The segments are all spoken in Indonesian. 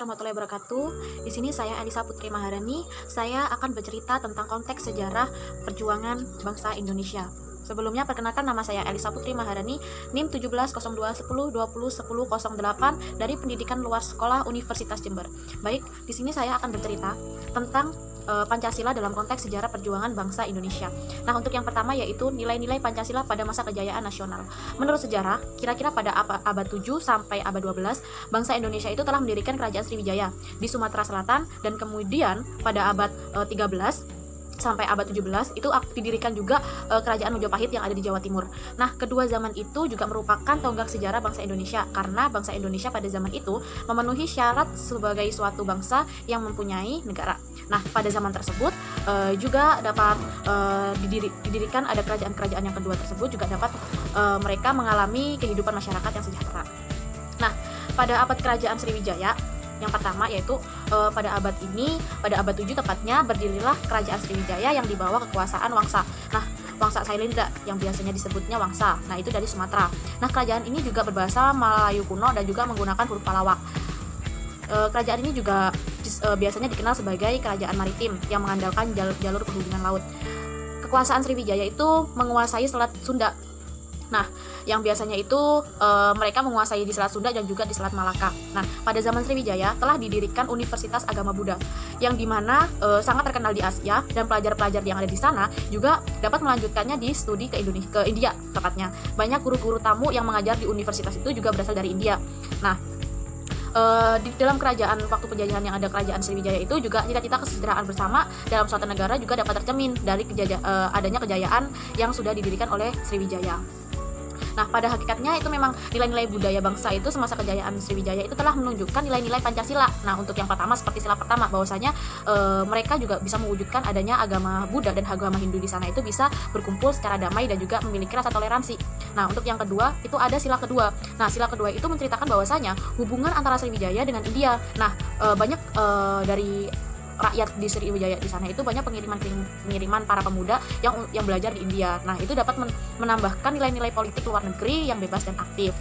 warahmatullahi wabarakatuh. Di sini saya Elisa Putri Maharani. Saya akan bercerita tentang konteks sejarah perjuangan bangsa Indonesia. Sebelumnya perkenalkan, nama saya Elisa Putri Maharani, NIM 170210201008 dari Pendidikan Luar Sekolah Universitas Jember. Baik, di sini saya akan bercerita tentang Pancasila dalam konteks sejarah perjuangan bangsa Indonesia. Nah, untuk yang pertama yaitu nilai-nilai Pancasila pada masa kejayaan nasional. Menurut sejarah, kira-kira pada abad 7 sampai abad 12, bangsa Indonesia itu telah mendirikan kerajaan Sriwijaya di Sumatera Selatan, dan kemudian pada abad 13 sampai abad 17 itu didirikan juga kerajaan Majapahit yang ada di Jawa Timur. Nah, kedua zaman itu juga merupakan tonggak sejarah bangsa Indonesia, karena bangsa Indonesia pada zaman itu memenuhi syarat sebagai suatu bangsa yang mempunyai negara. Nah, pada zaman tersebut juga dapat didirikan ada kerajaan-kerajaan yang kedua tersebut juga dapat mereka mengalami kehidupan masyarakat yang sejahtera. Nah, pada abad kerajaan Sriwijaya yang pertama yaitu pada abad 7 tepatnya, berdirilah kerajaan Sriwijaya yang dibawa kekuasaan Wangsa. Nah, Wangsa Sailendra yang biasanya disebutnya Wangsa. Nah, itu dari Sumatera. Nah, kerajaan ini juga berbahasa Melayu kuno dan juga menggunakan huruf Palawak. Kerajaan ini juga biasanya dikenal sebagai kerajaan maritim yang mengandalkan jalur perhubungan laut. Kekuasaan Sriwijaya itu menguasai Selat Sunda. Nah, yang biasanya itu mereka menguasai di Selat Sunda dan juga di Selat Malaka. Nah, pada zaman Sriwijaya telah didirikan Universitas Agama Buddha yang dimana sangat terkenal di Asia, dan pelajar-pelajar yang ada di sana juga dapat melanjutkannya di studi ke India tepatnya. Banyak guru-guru tamu yang mengajar di universitas itu juga berasal dari India. Nah, di dalam kerajaan waktu penjajahan yang ada kerajaan Sriwijaya itu juga cita-cita kesejahteraan bersama dalam suatu negara juga dapat tercermin dari adanya kejayaan yang sudah didirikan oleh Sriwijaya. Nah, pada hakikatnya itu memang nilai-nilai budaya bangsa itu semasa kejayaan Sriwijaya itu telah menunjukkan nilai-nilai Pancasila. Nah, untuk yang pertama seperti sila pertama, bahwasanya mereka juga bisa mewujudkan adanya agama Buddha dan agama Hindu di sana itu bisa berkumpul secara damai dan juga memiliki rasa toleransi. Nah, untuk yang kedua itu ada sila kedua. Nah, sila kedua itu menceritakan bahwasanya hubungan antara Sriwijaya dengan India. Nah, banyak dari rakyat di Sriwijaya di sana itu banyak pengiriman para pemuda yang belajar di India. Nah, itu dapat menambahkan nilai-nilai politik luar negeri yang bebas dan aktif.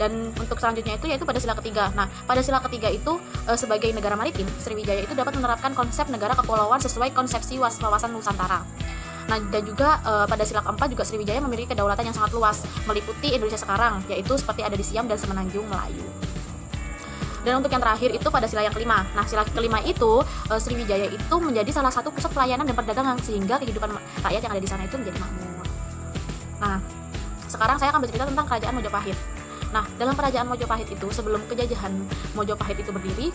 Dan untuk selanjutnya itu yaitu pada sila ketiga. Nah, pada sila ketiga itu sebagai negara maritim, Sriwijaya itu dapat menerapkan konsep negara kepulauan sesuai konsepsi wawasan Nusantara. Nah, dan juga pada sila keempat juga Sriwijaya memiliki kedaulatan yang sangat luas, meliputi Indonesia sekarang, yaitu seperti ada di Siam dan Semenanjung Melayu. Dan untuk yang terakhir itu pada sila yang kelima. Nah, sila kelima itu Sriwijaya itu menjadi salah satu pusat pelayanan dan perdagangan, sehingga kehidupan rakyat yang ada di sana itu menjadi makmur. Nah, sekarang saya akan bercerita tentang kerajaan Majapahit. Nah, dalam kerajaan Majapahit itu sebelum kejajahan Majapahit itu berdiri,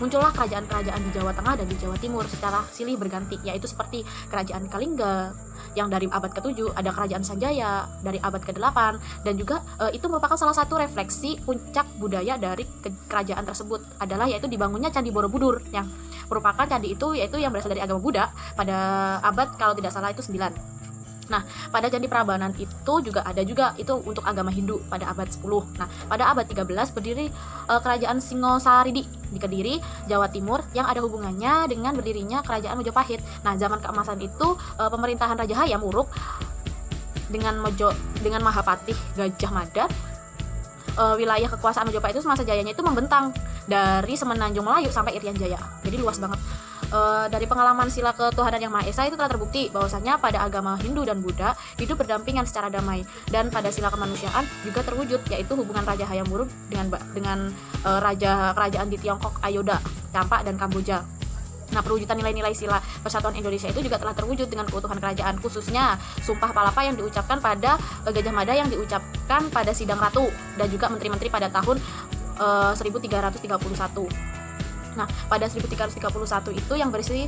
muncullah kerajaan-kerajaan di Jawa Tengah dan di Jawa Timur secara silih berganti, yaitu seperti kerajaan Kalingga yang dari abad ke-7, ada kerajaan Sanjaya dari abad ke-8, dan juga itu merupakan salah satu refleksi puncak budaya dari kerajaan tersebut adalah yaitu dibangunnya Candi Borobudur, yang merupakan candi itu yaitu yang berasal dari agama Buddha pada abad kalau tidak salah itu 9. Nah, pada Candi Prambanan itu juga ada juga itu untuk agama Hindu pada abad 10. Nah, pada abad 13 berdiri kerajaan Singosaridi di Kediri, Jawa Timur, yang ada hubungannya dengan berdirinya kerajaan Majapahit. Nah, zaman keemasan itu pemerintahan Raja Hayam Wuruk dengan Mahapatih Gajah Mada, wilayah kekuasaan Majapahit itu semasa jayanya itu membentang dari Semenanjung Melayu sampai Irian Jaya. Jadi luas banget. Dari pengalaman sila ketuhanan yang Maha Esa itu telah terbukti bahwasanya pada agama Hindu dan Buddha hidup berdampingan secara damai, dan pada sila kemanusiaan juga terwujud, yaitu hubungan Raja Hayam Wuruk dengan raja kerajaan di Tiongkok, Ayodhya, Campa, dan Kamboja. Nah, perwujudan nilai-nilai sila persatuan Indonesia itu juga telah terwujud dengan keutuhan kerajaan, khususnya Sumpah Palapa yang diucapkan pada Gajah Mada yang diucapkan pada Sidang Ratu, dan juga menteri-menteri pada tahun 1331. Nah, pada 1331 itu yang berisi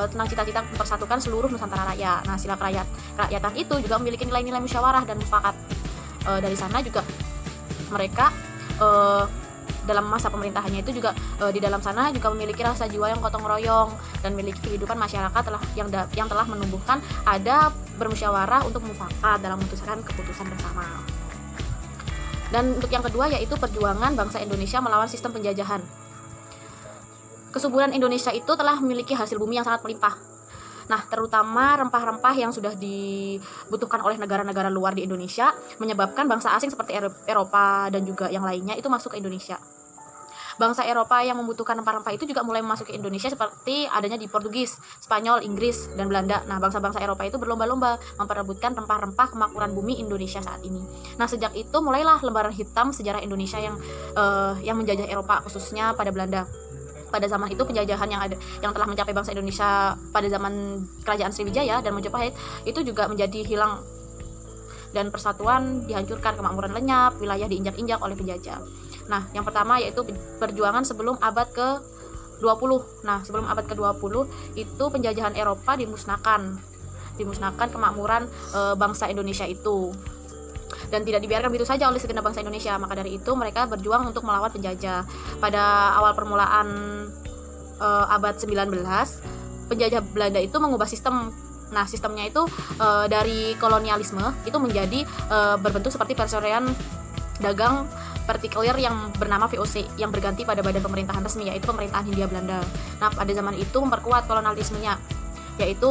tentang cita-cita mempersatukan seluruh Nusantara Raya. Nah, sila kerakyatan itu juga memiliki nilai-nilai musyawarah dan mufakat. Dari sana juga mereka dalam masa pemerintahannya itu juga di dalam sana juga memiliki rasa jiwa yang gotong royong dan memiliki kehidupan masyarakat yang telah menumbuhkan ada bermusyawarah untuk mufakat dalam memutuskan keputusan bersama. Dan untuk yang kedua yaitu perjuangan bangsa Indonesia melawan sistem penjajahan. Kesuburan Indonesia itu telah memiliki hasil bumi yang sangat melimpah. Nah, terutama rempah-rempah yang sudah dibutuhkan oleh negara-negara luar di Indonesia menyebabkan bangsa asing seperti Eropa dan juga yang lainnya itu masuk ke Indonesia. Bangsa Eropa yang membutuhkan rempah-rempah itu juga mulai memasuki Indonesia seperti adanya di Portugis, Spanyol, Inggris, dan Belanda. Nah, bangsa-bangsa Eropa itu berlomba-lomba memperebutkan rempah-rempah kemakmuran bumi Indonesia saat ini. Nah, sejak itu mulailah lembaran hitam sejarah Indonesia yang menjajah Eropa, khususnya pada Belanda. Pada zaman itu penjajahan yang telah mencapai bangsa Indonesia pada zaman Kerajaan Sriwijaya dan Majapahit itu juga menjadi hilang dan persatuan dihancurkan, kemakmuran lenyap, wilayah diinjak-injak oleh penjajah. Nah, yang pertama yaitu perjuangan sebelum abad ke-20. Nah, sebelum abad ke-20 itu penjajahan Eropa dimusnahkan kemakmuran bangsa Indonesia itu. Dan tidak dibiarkan begitu saja oleh segenap bangsa Indonesia. Maka dari itu mereka berjuang untuk melawan penjajah. Pada awal permulaan abad 19, penjajah Belanda itu mengubah sistem. Nah, sistemnya itu dari kolonialisme itu menjadi berbentuk seperti perseroan dagang partikuler yang bernama VOC yang berganti pada badan pemerintahan resmi, yaitu pemerintahan Hindia Belanda. Nah, pada zaman itu memperkuat kolonialismenya, yaitu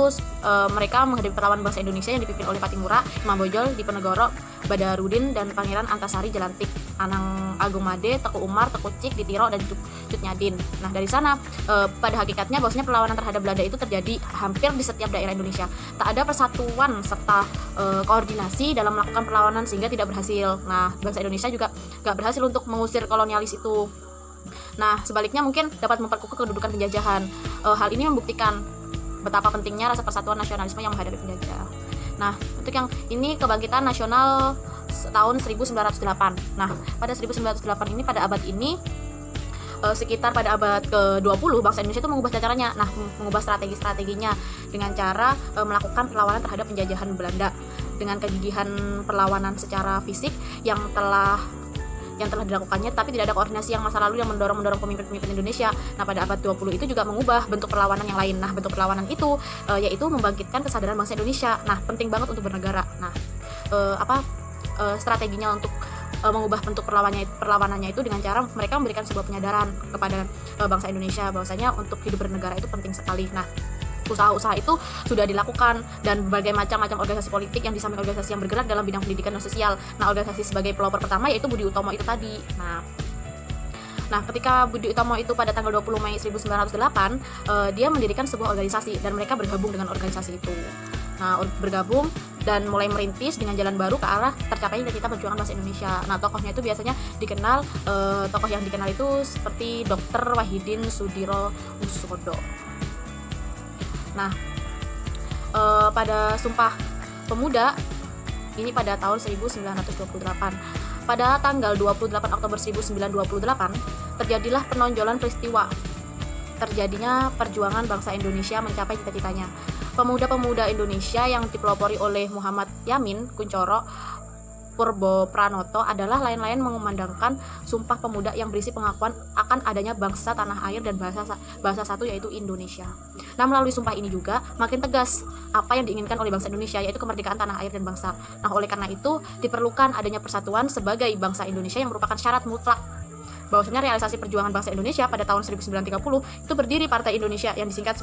mereka menghadapi perlawanan bangsa Indonesia yang dipimpin oleh Patimura, Imam Bonjol, Diponegoro, Badarudin, dan Pangeran Antasari Jelantik, Anang Agung Made, Teku Umar, Teku Cik, Ditiro, dan Cut Nyadin. Nah, dari sana pada hakikatnya bahwasanya perlawanan terhadap Belanda itu terjadi hampir di setiap daerah Indonesia. Tak ada persatuan serta koordinasi dalam melakukan perlawanan sehingga tidak berhasil. Nah, bangsa Indonesia juga gak berhasil untuk mengusir kolonialis itu. Nah, sebaliknya mungkin dapat memperkukuh kedudukan penjajahan. Hal ini membuktikan betapa pentingnya rasa persatuan nasionalisme yang menghadapi penjajah. Nah, untuk yang ini kebangkitan nasional tahun 1908. Nah, pada 1908 ini, pada abad ini, sekitar pada abad ke-20, bangsa Indonesia itu mengubah caranya. Nah, mengubah strategi-strateginya dengan cara melakukan perlawanan terhadap penjajahan Belanda dengan kegigihan perlawanan secara fisik yang telah dilakukannya, tapi tidak ada koordinasi yang masa lalu yang mendorong pemimpin-pemimpin Indonesia. Nah, pada abad 20 itu juga mengubah bentuk perlawanan yang lain. Nah, bentuk perlawanan itu yaitu membangkitkan kesadaran bangsa Indonesia. Nah, penting banget untuk bernegara. Nah, strateginya untuk mengubah bentuk perlawanannya itu dengan cara mereka memberikan sebuah penyadaran kepada bangsa Indonesia bahwasanya untuk hidup bernegara itu penting sekali. Nah, usaha-usaha itu sudah dilakukan dan berbagai macam organisasi politik yang di samping organisasi yang bergerak dalam bidang pendidikan dan sosial. Nah, organisasi sebagai pelopor pertama yaitu Budi Utomo itu tadi. Nah, ketika Budi Utomo itu pada tanggal 20 Mei 1908, dia mendirikan sebuah organisasi dan mereka bergabung dengan organisasi itu. Nah, bergabung dan mulai merintis dengan jalan baru ke arah tercapainya cita perjuangan bangsa Indonesia. Nah, tokohnya itu biasanya dikenal, tokoh yang dikenal itu seperti Dr. Wahidin Sudirohusodo. Nah, pada Sumpah Pemuda ini pada tahun 1928, pada tanggal 28 Oktober 1928 terjadilah penonjolan peristiwa terjadinya perjuangan bangsa Indonesia mencapai cita-citanya. Pemuda-pemuda Indonesia yang dipelopori oleh Muhammad Yamin Kunchoro Purbo Pranoto adalah lain-lain mengumandangkan Sumpah Pemuda yang berisi pengakuan akan adanya bangsa tanah air dan bahasa satu yaitu Indonesia. Nah, melalui sumpah ini juga makin tegas apa yang diinginkan oleh bangsa Indonesia yaitu kemerdekaan tanah air dan bangsa. Nah, oleh karena itu diperlukan adanya persatuan sebagai bangsa Indonesia yang merupakan syarat mutlak bahwasanya realisasi perjuangan bangsa Indonesia pada tahun 1930 itu berdiri Partai Indonesia yang disingkat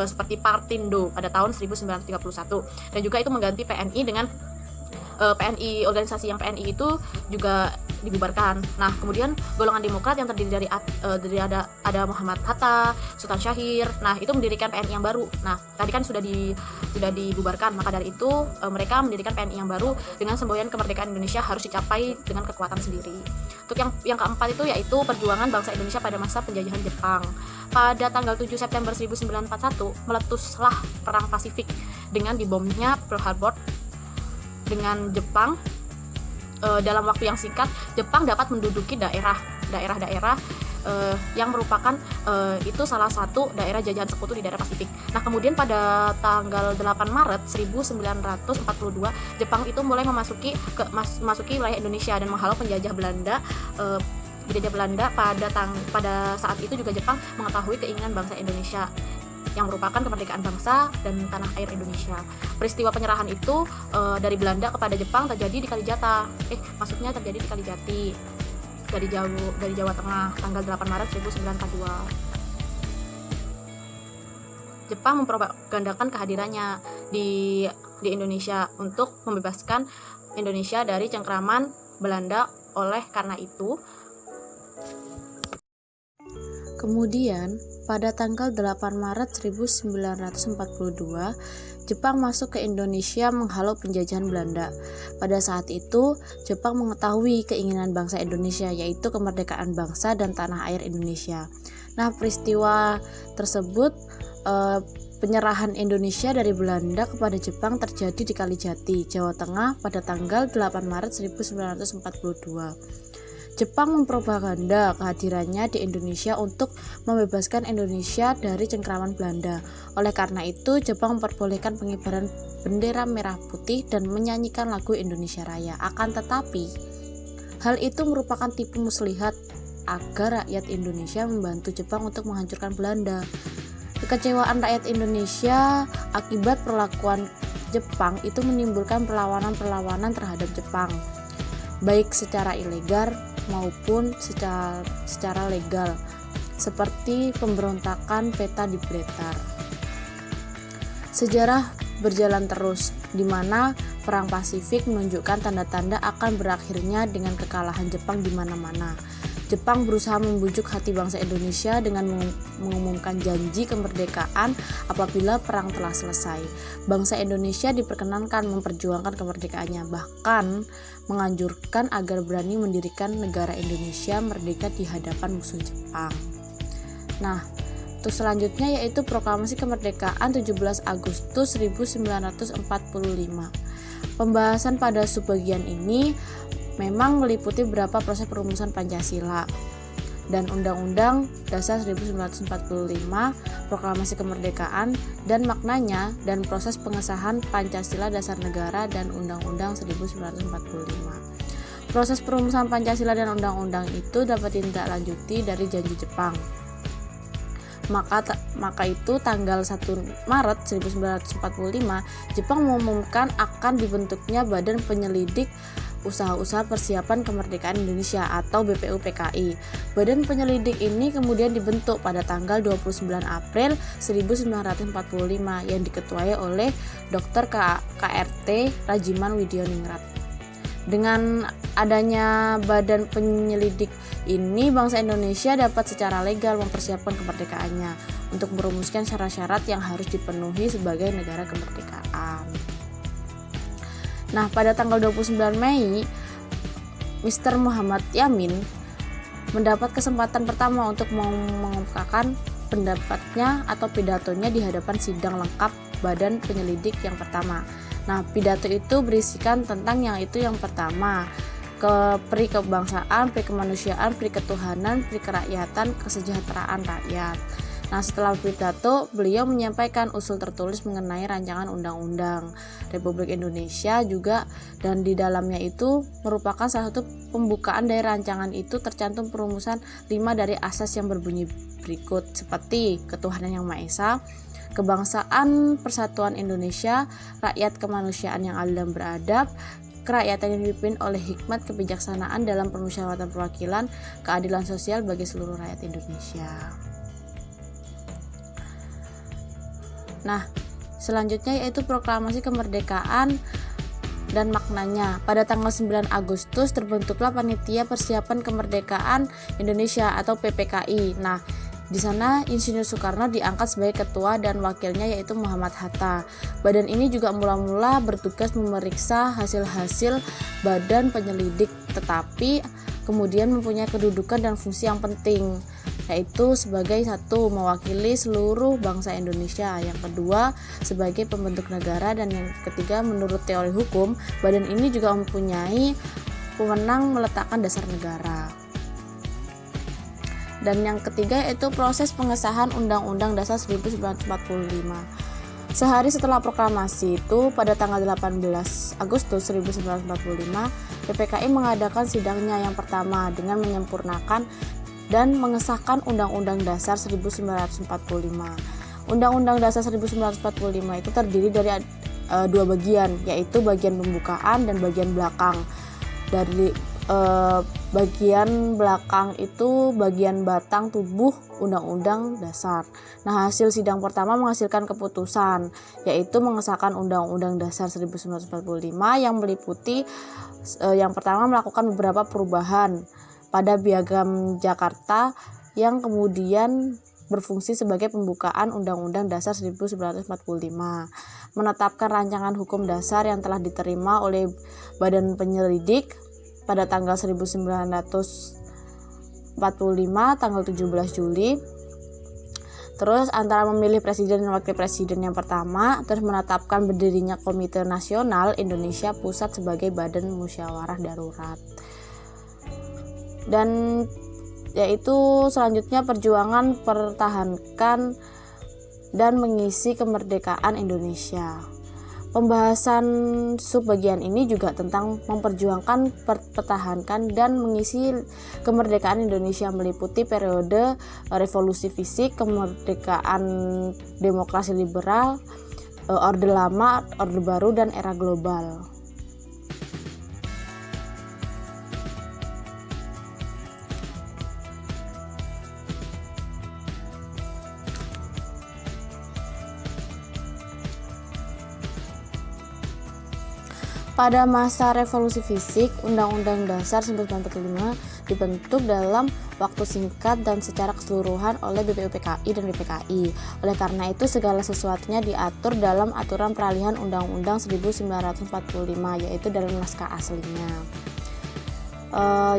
seperti Partindo pada tahun 1931, dan juga itu mengganti PNI dengan PNI, organisasi yang PNI itu juga dibubarkan. Nah, kemudian golongan Demokrat yang terdiri dari ada Muhammad Hatta, Sultan Syahir. Nah, itu mendirikan PNI yang baru. Nah, tadi kan sudah dibubarkan, maka dari itu mereka mendirikan PNI yang baru dengan semboyan kemerdekaan Indonesia harus dicapai dengan kekuatan sendiri. Untuk yang keempat itu yaitu perjuangan bangsa Indonesia pada masa penjajahan Jepang. Pada tanggal 7 September 1941 meletuslah Perang Pasifik dengan dibomnya Pearl Harbor. Dengan Jepang dalam waktu yang singkat, Jepang dapat menduduki daerah-daerah yang merupakan itu salah satu daerah jajahan sekutu di daerah Pasifik. Nah, kemudian pada tanggal 8 Maret 1942 Jepang itu mulai memasuki wilayah Indonesia dan menghalau penjajah Belanda. Pada saat itu juga Jepang mengetahui keinginan bangsa Indonesia yang merupakan kemerdekaan bangsa dan tanah air Indonesia. Peristiwa penyerahan itu dari Belanda kepada Jepang terjadi di terjadi di Kalijati dari Jawa Tengah tanggal 8 Maret 1942. Jepang mempropagandakan kehadirannya di Indonesia untuk membebaskan Indonesia dari cengkraman Belanda. Oleh karena itu Kemudian, pada tanggal 8 Maret 1942, Jepang masuk ke Indonesia menghalau penjajahan Belanda. Pada saat itu, Jepang mengetahui keinginan bangsa Indonesia, yaitu kemerdekaan bangsa dan tanah air Indonesia. Nah, peristiwa tersebut, penyerahan Indonesia dari Belanda kepada Jepang terjadi di Kalijati, Jawa Tengah pada tanggal 8 Maret 1942. Jepang mempropaganda kehadirannya di Indonesia untuk membebaskan Indonesia dari cengkraman Belanda. Oleh karena itu, Jepang memperbolehkan pengibaran bendera merah putih dan menyanyikan lagu Indonesia Raya. Akan tetapi, hal itu merupakan tipu muslihat agar rakyat Indonesia membantu Jepang untuk menghancurkan Belanda. Kekecewaan rakyat Indonesia akibat perlakuan Jepang itu menimbulkan perlawanan-perlawanan terhadap Jepang, baik secara ilegal maupun secara legal, seperti pemberontakan Peta di Blitar. Sejarah berjalan terus, di mana Perang Pasifik menunjukkan tanda-tanda akan berakhirnya dengan kekalahan Jepang di mana-mana. Jepang berusaha membujuk hati bangsa Indonesia dengan mengumumkan janji kemerdekaan apabila perang telah selesai. Bangsa Indonesia diperkenankan memperjuangkan kemerdekaannya, bahkan menganjurkan agar berani mendirikan negara Indonesia merdeka di hadapan musuh Jepang. Nah, untuk selanjutnya yaitu Proklamasi Kemerdekaan 17 Agustus 1945. Pembahasan pada subbagian ini memang meliputi beberapa proses perumusan Pancasila dan Undang-Undang Dasar 1945, Proklamasi Kemerdekaan dan maknanya, dan proses pengesahan Pancasila Dasar Negara dan Undang-Undang 1945. Proses perumusan Pancasila dan Undang-Undang itu dapat ditindaklanjuti dari janji Jepang. Maka itu tanggal 1 Maret 1945 Jepang mengumumkan akan dibentuknya Badan Penyelidik Usaha-Usaha Persiapan Kemerdekaan Indonesia atau BPUPKI. Badan penyelidik ini kemudian dibentuk pada tanggal 29 April 1945 yang diketuai oleh Dr. KRT Rajiman Widyoningrat. Dengan adanya badan penyelidik ini, bangsa Indonesia dapat secara legal mempersiapkan kemerdekaannya untuk merumuskan syarat-syarat yang harus dipenuhi sebagai negara kemerdekaan. Nah, pada tanggal 29 Mei, Mr. Muhammad Yamin mendapat kesempatan pertama untuk mengungkapkan pendapatnya atau pidatonya di hadapan sidang lengkap Badan Penyelidik yang pertama. Nah, pidato itu berisikan tentang yang pertama, peri kebangsaan, peri kemanusiaan, peri ketuhanan, peri kerakyatan, kesejahteraan rakyat. Nah, setelah pidato, beliau menyampaikan usul tertulis mengenai rancangan undang-undang Republik Indonesia juga, dan di dalamnya itu merupakan salah satu pembukaan dari rancangan itu tercantum perumusan 5 dari asas yang berbunyi berikut, seperti ketuhanan yang Maha Esa, kebangsaan persatuan Indonesia, rakyat kemanusiaan yang adil dan beradab, kerakyatan yang dipimpin oleh hikmat kebijaksanaan dalam permusyawaratan perwakilan, keadilan sosial bagi seluruh rakyat Indonesia. Nah, selanjutnya yaitu Proklamasi Kemerdekaan dan maknanya. Pada tanggal 9 Agustus terbentuklah Panitia Persiapan Kemerdekaan Indonesia atau PPKI. Nah, di sana Insinyur Soekarno diangkat sebagai ketua dan wakilnya yaitu Muhammad Hatta. Badan ini juga mula-mula bertugas memeriksa hasil-hasil badan penyelidik, tetapi kemudian mempunyai kedudukan dan fungsi yang penting, yaitu sebagai satu, mewakili seluruh bangsa Indonesia, yang kedua sebagai pembentuk negara, dan yang ketiga menurut teori hukum, badan ini juga mempunyai wewenang meletakkan dasar negara. Dan yang ketiga yaitu proses pengesahan Undang-Undang Dasar 1945. Sehari setelah proklamasi itu, pada tanggal 18 Agustus 1945, PPKI mengadakan sidangnya yang pertama dengan menyempurnakan dan mengesahkan Undang-Undang Dasar 1945. Undang-Undang Dasar 1945 itu terdiri dari dua bagian, yaitu bagian pembukaan dan bagian belakang. Dari bagian belakang itu bagian batang tubuh Undang-Undang Dasar. Nah, hasil sidang pertama menghasilkan keputusan, yaitu mengesahkan Undang-Undang Dasar 1945 yang meliputi yang pertama melakukan beberapa perubahan pada Piagam Jakarta yang kemudian berfungsi sebagai pembukaan Undang-Undang Dasar 1945, menetapkan rancangan hukum dasar yang telah diterima oleh Badan Penyelidik pada tanggal 1945 tanggal 17 Juli. Terus antara memilih presiden dan wakil presiden yang pertama, terus menetapkan berdirinya Komite Nasional Indonesia Pusat sebagai badan musyawarah darurat. Dan yaitu selanjutnya perjuangan pertahankan dan mengisi kemerdekaan Indonesia. Pembahasan subbagian ini juga tentang memperjuangkan, pertahankan, dan mengisi kemerdekaan Indonesia meliputi periode revolusi fisik, kemerdekaan demokrasi liberal, orde lama, orde baru, dan era global. Pada masa revolusi fisik, Undang-Undang Dasar 1945 dibentuk dalam waktu singkat dan secara keseluruhan oleh BPUPKI dan BPKI. Oleh karena itu, segala sesuatunya diatur dalam aturan peralihan Undang-Undang 1945, yaitu dalam naskah aslinya.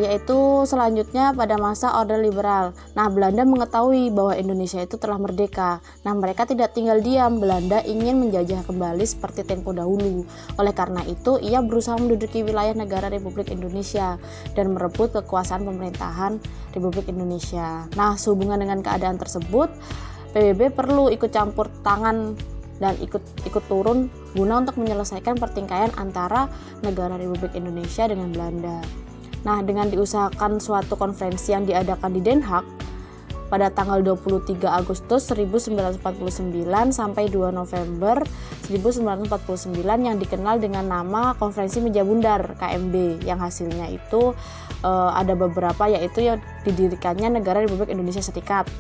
Yaitu selanjutnya pada masa Orde Liberal. Nah, Belanda mengetahui bahwa Indonesia itu telah merdeka. Nah, mereka tidak tinggal diam. Belanda ingin menjajah kembali seperti tempo dahulu. Oleh karena itu, ia berusaha menduduki wilayah negara Republik Indonesia dan merebut kekuasaan pemerintahan Republik Indonesia. Nah, sehubungan dengan keadaan tersebut, PBB perlu ikut campur tangan dan ikut turun guna untuk menyelesaikan pertikaian antara negara Republik Indonesia dengan Belanda. Nah, dengan diusahakan suatu konferensi yang diadakan di Den Haag pada tanggal 23 Agustus 1949 sampai 2 November 1949 yang dikenal dengan nama Konferensi Meja Bundar KMB, yang hasilnya itu ada beberapa, yaitu yang didirikannya negara Republik Indonesia Serikat.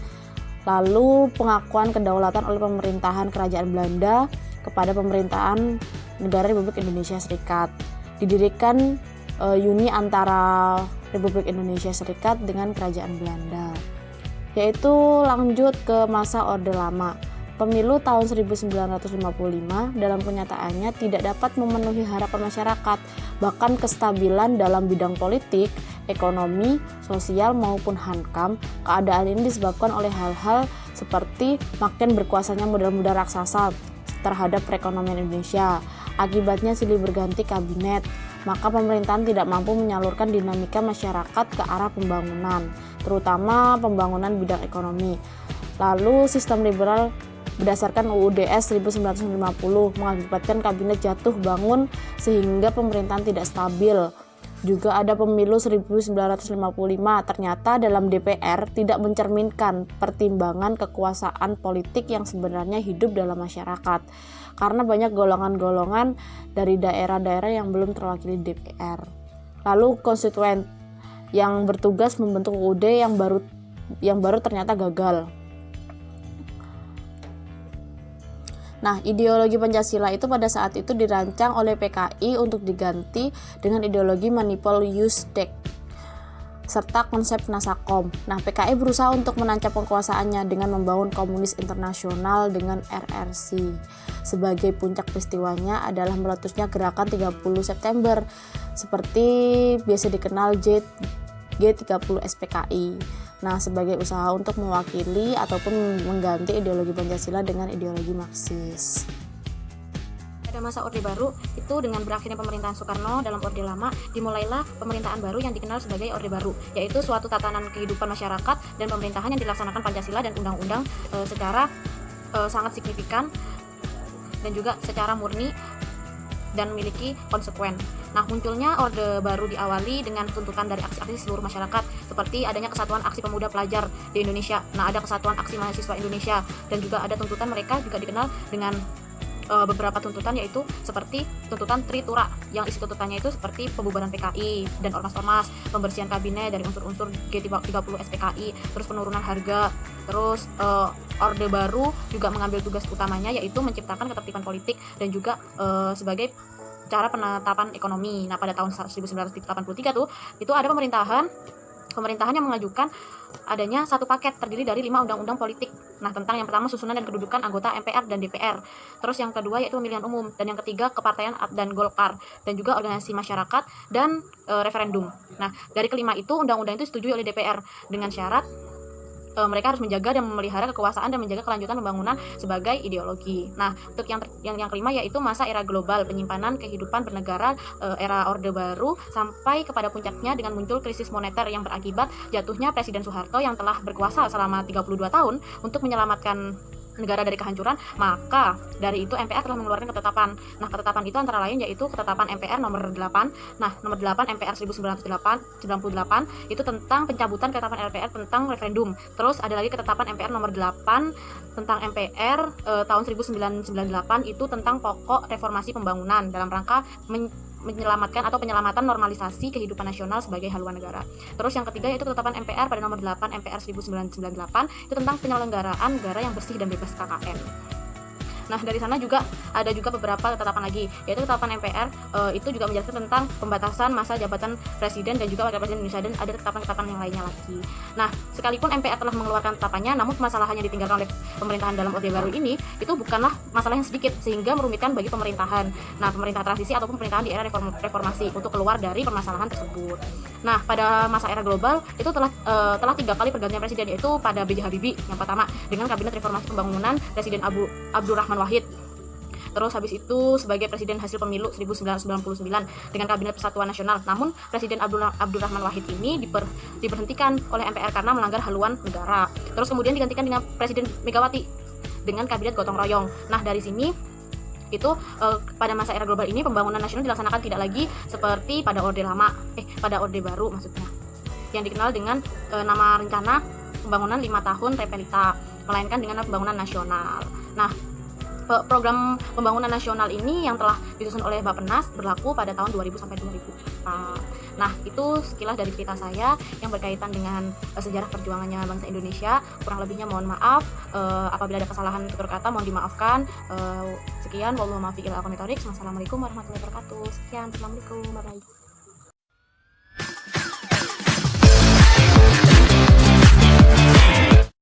Lalu pengakuan kedaulatan oleh pemerintahan Kerajaan Belanda kepada pemerintahan negara Republik Indonesia Serikat. Didirikan uni antara Republik Indonesia Serikat dengan Kerajaan Belanda, yaitu lanjut ke masa Orde Lama. Pemilu tahun 1955 dalam kenyataannya tidak dapat memenuhi harapan masyarakat, bahkan kestabilan dalam bidang politik, ekonomi, sosial maupun hankam. Keadaan ini disebabkan oleh hal-hal seperti makin berkuasanya modal-modal raksasa terhadap perekonomian Indonesia. Akibatnya silih berganti kabinet, maka pemerintahan tidak mampu menyalurkan dinamika masyarakat ke arah pembangunan, terutama pembangunan bidang ekonomi. Lalu sistem liberal berdasarkan UUDS 1950 mengakibatkan kabinet jatuh bangun sehingga pemerintahan tidak stabil. Juga ada pemilu 1955, ternyata dalam DPR tidak mencerminkan pertimbangan kekuasaan politik yang sebenarnya hidup dalam masyarakat, karena banyak golongan-golongan dari daerah-daerah yang belum terwakili DPR. Lalu konstituen yang bertugas membentuk UUD yang baru ternyata gagal. Nah, ideologi Pancasila itu pada saat itu dirancang oleh PKI untuk diganti dengan ideologi Manipul Yusdek serta konsep Nasakom. Nah, PKI berusaha untuk menancap kekuasaannya dengan membangun komunis internasional dengan RRC. Sebagai puncak peristiwanya adalah meletusnya gerakan 30 September seperti biasa dikenal G30 SPKI. Nah, sebagai usaha untuk mewakili ataupun mengganti ideologi Pancasila dengan ideologi Marxis. Pada masa Orde Baru itu dengan berakhirnya pemerintahan Soekarno dalam Orde Lama, dimulailah pemerintahan baru yang dikenal sebagai Orde Baru, yaitu suatu tatanan kehidupan masyarakat dan pemerintahan yang dilaksanakan Pancasila dan undang-undang secara sangat signifikan dan juga secara murni dan memiliki konsekuen. Nah, munculnya Orde Baru diawali dengan tuntutan dari aksi-aksi seluruh masyarakat, seperti adanya Kesatuan Aksi Pemuda Pelajar di Indonesia. Nah, ada Kesatuan Aksi Mahasiswa Indonesia, dan juga ada tuntutan mereka juga dikenal dengan beberapa tuntutan, yaitu seperti tuntutan Tritura, yang isi tuntutannya itu seperti pembubaran PKI dan ormas-ormas, pembersihan kabinet dari unsur-unsur G30 SPKI, terus penurunan harga, terus Orde Baru juga mengambil tugas utamanya yaitu menciptakan ketertiban politik dan juga sebagai cara penetapan ekonomi. Nah, pada tahun 1983 tuh itu ada pemerintahan pemerintahan yang mengajukan adanya satu paket terdiri dari 5 undang-undang politik. Nah, tentang yang pertama susunan dan kedudukan anggota MPR dan DPR. Terus yang kedua yaitu pemilihan umum, dan yang ketiga kepartaian dan Golkar, dan juga organisasi masyarakat dan referendum. Nah, dari kelima itu undang-undang itu disetujui oleh DPR dengan syarat mereka harus menjaga dan memelihara kekuasaan dan menjaga kelanjutan pembangunan sebagai ideologi. Nah, untuk yang kelima yaitu masa era global, penyimpanan kehidupan bernegara era Orde Baru sampai kepada puncaknya dengan muncul krisis moneter yang berakibat jatuhnya Presiden Soeharto yang telah berkuasa selama 32 tahun untuk menyelamatkan negara dari kehancuran. Maka dari itu MPR telah mengeluarkan ketetapan. Nah, ketetapan itu antara lain yaitu ketetapan MPR nomor 8. Nah, nomor 8 MPR 1998 itu tentang pencabutan ketetapan MPR tentang referendum. Terus ada lagi ketetapan MPR nomor 8 tentang MPR tahun 1998 itu tentang pokok reformasi pembangunan dalam rangka menyelamatkan atau penyelamatan normalisasi kehidupan nasional sebagai haluan negara. Terus yang ketiga yaitu ketetapan MPR pada nomor 8 MPR 1998 itu tentang penyelenggaraan negara yang bersih dan bebas KKN. Nah, dari sana juga ada juga beberapa ketetapan lagi, yaitu ketetapan MPR itu juga menjelaskan tentang pembatasan masa jabatan presiden dan juga wakil presiden Indonesia, dan ada ketetapan-ketetapan yang lainnya lagi. Nah, sekalipun MPR telah mengeluarkan ketetapannya, namun permasalahan yang ditinggalkan oleh pemerintahan dalam Orde Baru ini itu bukanlah masalah yang sedikit sehingga merumitkan bagi pemerintahan. Nah, pemerintah transisi ataupun pemerintahan di era reformasi untuk keluar dari permasalahan tersebut. Nah, pada masa era global itu telah 3 kali pergantian presiden, yaitu pada B.J. Habibie yang pertama dengan kabinet reformasi pembangunan Presiden Abdurrahman Wahid. Terus habis itu sebagai presiden hasil pemilu 1999 dengan kabinet Persatuan Nasional. Namun Presiden Abdurrahman Wahid ini diberhentikan oleh MPR karena melanggar haluan negara. Terus kemudian digantikan dengan Presiden Megawati dengan kabinet gotong royong. Nah, dari sini itu pada masa era global ini pembangunan nasional dilaksanakan tidak lagi seperti pada Orde Baru maksudnya, yang dikenal dengan nama rencana pembangunan 5 tahun Repelita, melainkan dengan pembangunan nasional. Nah, program pembangunan nasional ini yang telah disusun oleh Bappenas berlaku pada tahun 2000 sampai 2004. Nah, itu sekilas dari cerita saya yang berkaitan dengan sejarah perjuangannya bangsa Indonesia. Kurang lebihnya mohon maaf, apabila ada kesalahan tutur kata mohon dimaafkan. Sekian, wassalamualaikum warahmatullahi wabarakatuh. Sekian, assalamualaikum warahmatullahi wabarakatuh.